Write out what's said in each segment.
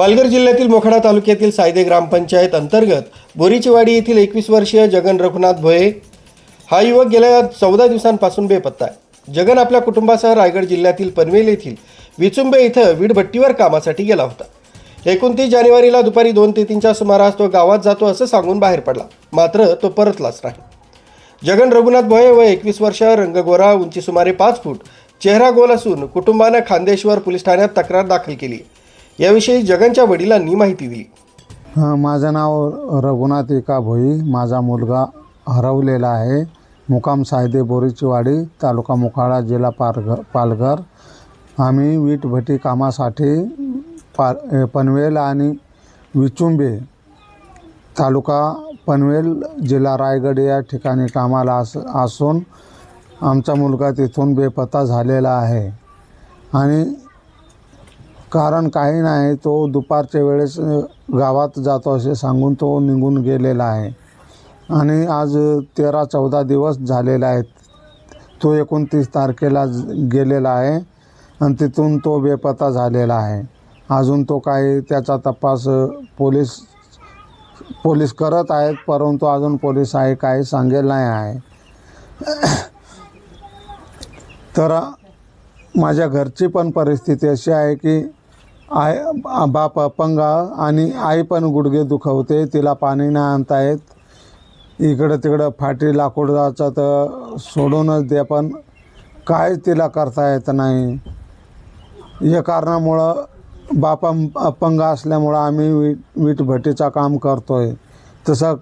पालघर जिल्ह्यातील मोखाडा तालुक्यातील सायदे ग्रामपंचायत अंतर्गत बोरीचीवाडी येथील 21 वर्षीय जगन रघुनाथ भोये हा युवक गेल्या 14 दिवसांपासून बेपत्ता आहे। जगन आपल्या कुटुंबासह रायगड जिल्ह्यातील पनवेल येथील विचुंबे इथं वीटभट्टीवर कामासाठी गेला होता। 29 जानेवारीला दुपारी 2 ते 3च्या सुमारास तो गावात जातो असं सांगून बाहेर पडला, मात्र तो परतलाच नाही। जगन रघुनाथ भोये वय 21 वर्ष, रंगगोरा, उंची सुमारे 5 फूट, चेहरा गोल असून कुटुंबानं खांदेश्वर पोलीस ठाण्यात तक्रार दाखल केली। याविषयी जगनच्या वडिलांनी माहिती दिली। माझं नाव रघुनाथ एका भोई, माझा मुलगा हरवलेला आहे। मुक्काम सायदे बोरीचीवाडी, तालुका मोखाडा, जिल्हा पालघर। आम्ही वीटभट्टी कामासाठी पनवेल आणि विचुंबे, तालुका पनवेल, जिल्हा रायगड या ठिकाणी कामाला असून आमचा मुलगा तिथून बेपत्ता झालेला आहे। आणि कारण काही नाही, तो दुपारच्या वेळेस गावात जातो असे सांगून तो निघून गेलेला आहे। आणि आज 13-14 दिवस झालेले आहेत। तो 29 तारखेला गेलेला आहे आणि तिथून तो बेपत्ता झालेला आहे। अजून तो काही त्याचा तपास पोलीस करत आहेत, परंतु अजून पोलीस काही सांगेल नाही आहे। तर माझ्या घरची पण परिस्थिती अशी आहे की बाप अपंग आणि आई पण गुडघे दुखवते, तिला पाणी नाही आणता येत। इकडं तिकडं फाटी लाकूडाचा तर सोडूनच दे, पण काय तिला करता येत नाही। या कारणामुळं बाप अपंग असल्यामुळं आम्ही वीटभट्टीचं काम करतोय। तसं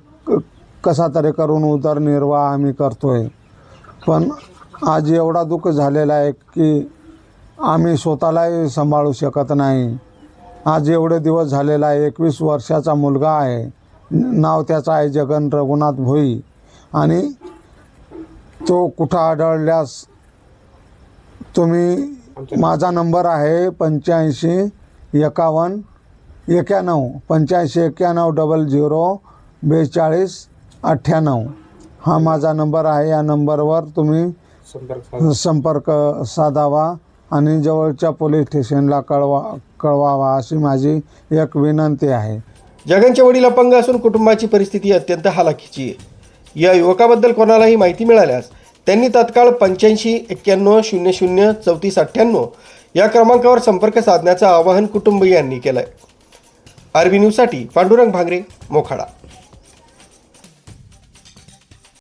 कसा तरी करून उदरनिर्वाह आम्ही करतोय। पण आज एवढा दुःख झालेला आहे की आम्ही स्वतःलाही सांभाळू शकत नाही। आज एवढे दिवस झालेला आहे। 21 वर्षाचा मुलगा आहे, नाव त्याचं आहे जगन रघुनाथ भोई। आणि तो कुठं आढळल्यास तुम्ही, माझा नंबर आहे 85 51 91 85 91 00 42 98। हा माझा नंबर आहे। या नंबरवर तुम्ही संपर्क साधावा आणि जवळच्या पोलीस स्टेशनला कळवावा अशी माझी एक विनंती आहे। जगनचे वडील अपंग असून कुटुंबाची परिस्थिती अत्यंत हालाखीची आहे। या युवकाबद्दल कोणालाही माहिती मिळाल्यास त्यांनी तात्काळ 85 91 00 34 98 या क्रमांकावर संपर्क साधण्याचं आवाहन कुटुंबियांनी केलं आहे। आरबी न्यूजसाठी पांडुरंग भांगरे, मोखाडा।